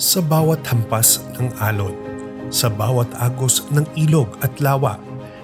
Sa bawat hampas ng alon, sa bawat agos ng ilog at lawa,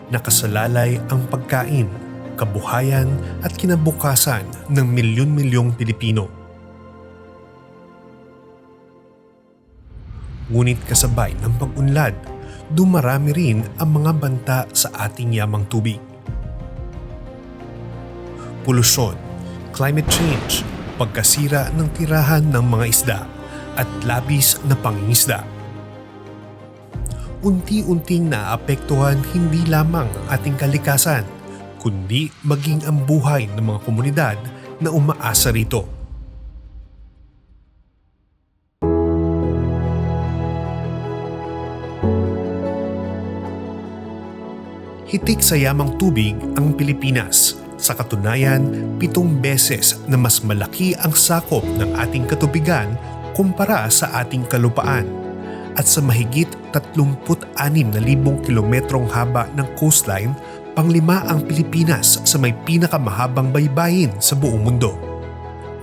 nakasalalay ang pagkain, kabuhayan at kinabukasan ng milyon-milyong Pilipino. Ngunit kasabay ng pag-unlad, dumarami rin ang mga banta sa ating yamang tubig. Polusyon, climate change, pagkasira ng tirahan ng mga isda, at labis na pangingisda. Unti-unting naapektuhan hindi lamang ang ating kalikasan, kundi maging ang buhay ng mga komunidad na umaasa rito. Hitik sa yamang tubig ang Pilipinas. Sa katunayan, 7 beses na mas malaki ang sakop ng ating katubigan kumpara sa ating kalupaan, at sa mahigit 36,000 kilometrong haba ng coastline, panglima ang Pilipinas sa may pinakamahabang baybayin sa buong mundo.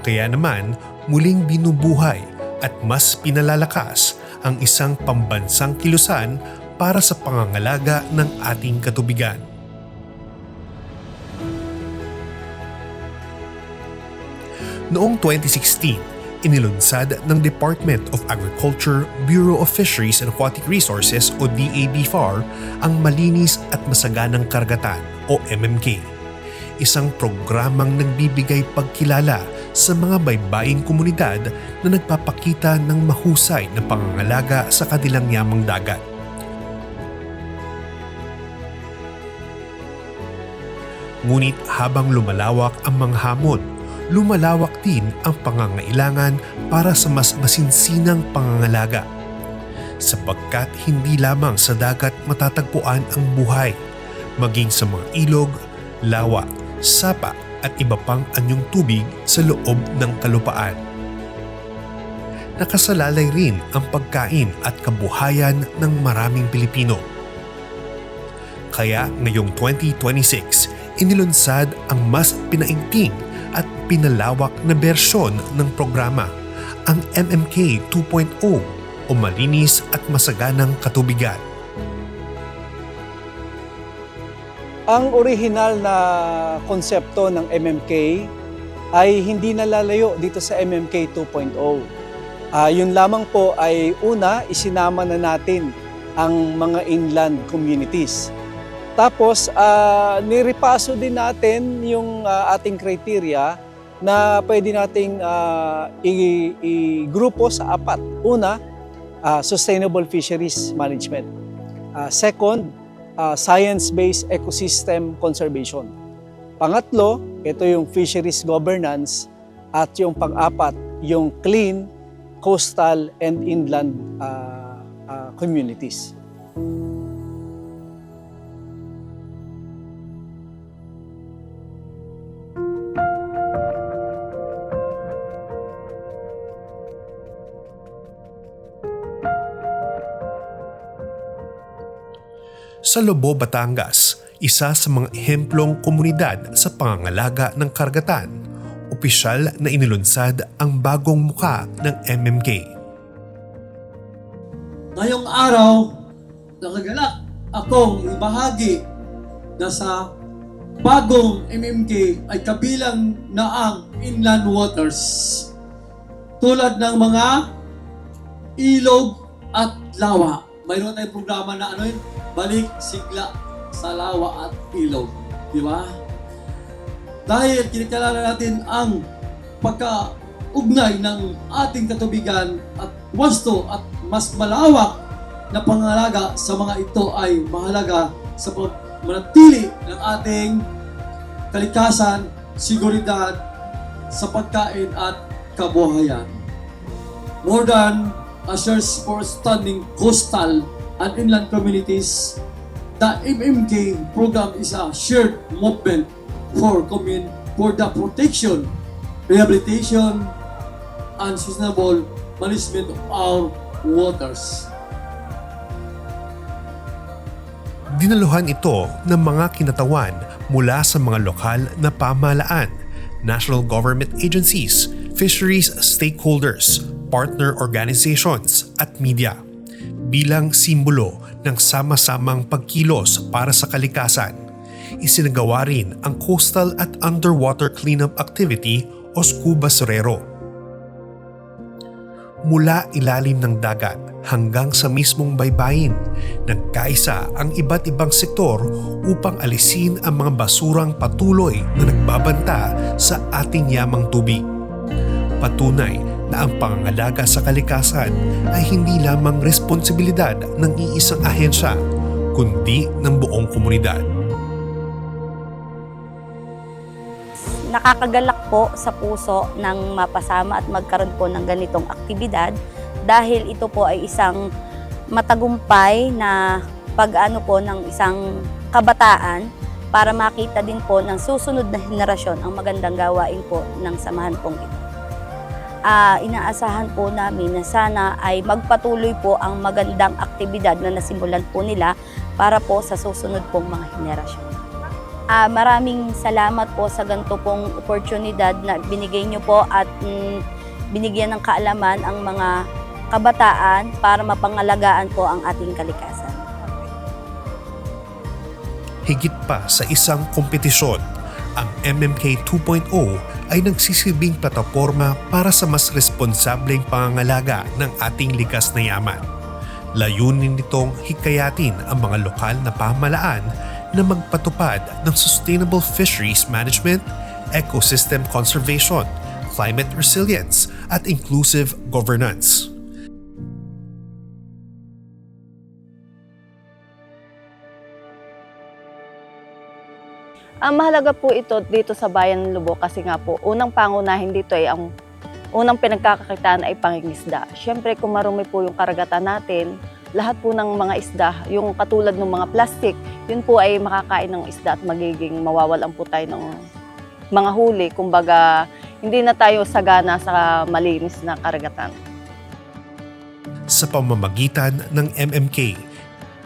Kaya naman, muling binubuhay at mas pinalalakas ang isang pambansang kilusan para sa pangangalaga ng ating katubigan. Noong 2016, inilunsad ng Department of Agriculture, Bureau of Fisheries and Aquatic Resources o DABFAR ang Malinis at Masaganang Karagatan o MMK. Isang programang nagbibigay pagkilala sa mga baybaying komunidad na nagpapakita ng mahusay na pangangalaga sa kanilang yamang dagat. Ngunit habang lumalawak ang mga hamon, lumalawak din ang pangangailangan para sa mas masinsinang pangangalaga. Sapagkat hindi lamang sa dagat matatagpuan ang buhay, maging sa mga ilog, lawa, sapa at iba pang anyong tubig sa loob ng kalupaan. Nakasalalay rin ang pagkain at kabuhayan ng maraming Pilipino. Kaya ngayong 2026, inilunsad ang mas pinaigting at pinalawak na bersyon ng programa, ang MMK 2.0 o Malinis at Masaganang Katubigan. Ang orihinal na konsepto ng MMK ay hindi nalalayo dito sa MMK 2.0. Yun lamang po ay una, isinama na natin ang mga inland communities. Tapos, niripaso din natin yung ating criteria na pwede nating i-grupo sa 4. Una, sustainable fisheries management. Second, science-based ecosystem conservation. Pangatlo, ito yung fisheries governance. At yung pang-4, yung clean, coastal, and inland communities. Sa Lobo, Batangas, isa sa mga ehemplong komunidad sa pangangalaga ng karagatan, opisyal na inilunsad ang bagong muka ng MMK. Ngayong araw, nakaganap akong ibahagi na sa bagong MMK ay kabilang na ang inland waters. Tulad ng mga ilog at lawa. Mayroon tayong programa na balik sigla sa lawa at ilog. Di ba? Dahil kinikilala natin ang pagkaugnay ng ating katubigan at wasto at mas malawak na pangalaga sa mga ito ay mahalaga sa manatili ng ating kalikasan, seguridad sa pagkain at kabuhayan. More than a search for standing coastal and inland communities, the MMK program is a shared movement for the protection, rehabilitation, and sustainable management of our waters. Dinaluhan ito ng mga kinatawan mula sa mga lokal na pamahalaan, national government agencies, fisheries stakeholders, partner organizations at media bilang simbolo ng sama-samang pagkilos para sa kalikasan. Isinagawa rin ang Coastal at Underwater Cleanup Activity o Scuba Sorero. Mula ilalim ng dagat hanggang sa mismong baybayin, nagkaisa ang iba't ibang sektor upang alisin ang mga basurang patuloy na nagbabanta sa ating yamang tubig. Patunay na ang pangangalaga sa kalikasan ay hindi lamang responsibilidad ng iisang ahensya, kundi ng buong komunidad. Nakakagalak po sa puso ng mapasama at magkaroon po ng ganitong aktibidad dahil ito po ay isang matagumpay na pag-ano po ng isang kabataan para makita din po ng susunod na henerasyon ang magandang gawain po ng samahan pong ito. Inaasahan po namin na sana ay magpatuloy po ang magandang aktibidad na nasimulan po nila para po sa susunod pong mga henerasyon. Maraming salamat po sa ganito pong oportunidad na binigay niyo po at binigyan ng kaalaman ang mga kabataan para mapangalagaan po ang ating kalikasan. Higit pa sa isang kompetisyon, ang MMK 2.0 ay nagsisilbing plataporma para sa mas responsableng pangangalaga ng ating likas na yaman. Layunin nitong hikayatin ang mga lokal na pamahalaan na magpatupad ng sustainable fisheries management, ecosystem conservation, climate resilience, at inclusive governance. Mahalaga po ito dito sa Bayan ng Lubok kasi nga po, unang pangunahin dito ay ang unang pinagkakakitaan ay pangingisda. Siyempre kung marumi po yung karagatan natin, lahat po ng mga isda, yung katulad ng mga plastic, yun po ay makakain ng isda at magiging mawawalan po tayo ng mga huli. Kumbaga, hindi na tayo sagana sa malinis na karagatan. Sa pamamagitan ng MMK,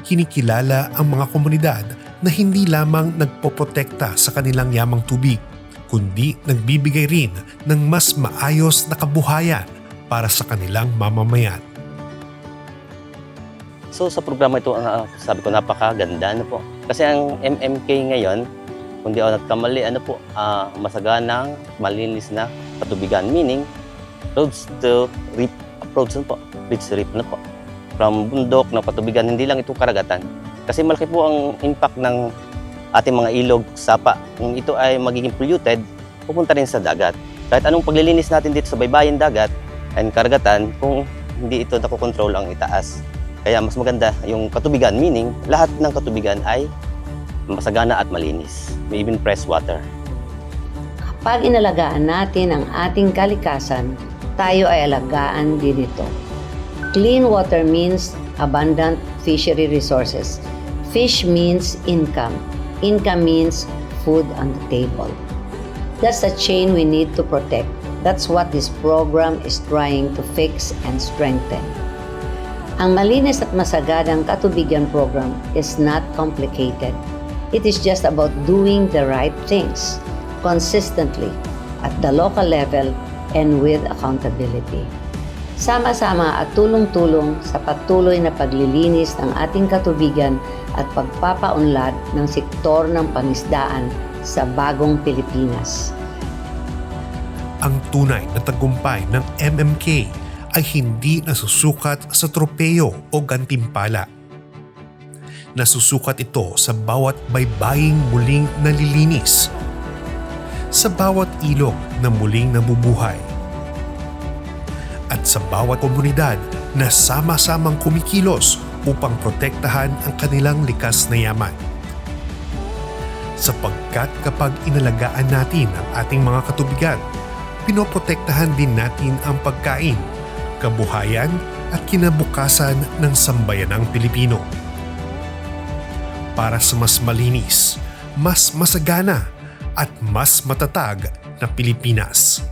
kinikilala ang mga komunidad na hindi lamang nagpoprotekta sa kanilang yamang tubig, kundi nagbibigay rin ng mas maayos na kabuhayan para sa kanilang mamamayan. So sa programa ito, sabi ko napakaganda po. Kasi ang MMK ngayon, kung di ako nagkamali, masaganang, malinis na patubigan. Meaning, roads to reef approach po. Beach reef na po. From bundok na patubigan, hindi lang ito karagatan. Kasi malaki po ang impact ng ating mga ilog, sapa. Kung ito ay magiging polluted, pupunta rin sa dagat. Kahit anong paglilinis natin dito sa baybayin dagat and karagatan, kung hindi ito nakokontrol ang itaas. Kaya mas maganda yung katubigan, meaning lahat ng katubigan ay masagana at malinis. May even fresh water. Kapag inalagaan natin ang ating kalikasan, tayo ay alagaan din ito. Clean water means abundant fishery resources. Fish means income. Income means food on the table. That's a chain we need to protect. That's what this program is trying to fix and strengthen. Ang Malinis at Masaganang Katubigan program is not complicated. It is just about doing the right things consistently at the local level and with accountability. Sama-sama at tulong-tulong sa patuloy na paglilinis ng ating katubigan at pagpapaunlad ng sektor ng pangisdaan sa bagong Pilipinas. Ang tunay na tagumpay ng MMK ay hindi nasusukat sa tropeyo o gantimpala. Nasusukat ito sa bawat baybaying muling nalilinis, sa bawat ilog na muling nabubuhay, at sa bawat komunidad na sama-samang kumikilos upang protektahan ang kanilang likas na yaman. Sapagkat kapag inalagaan natin ang ating mga katubigan, pinoprotektahan din natin ang pagkain, kabuhayan at kinabukasan ng sambayanang Pilipino. Para sa mas malinis, mas masagana at mas matatag na Pilipinas.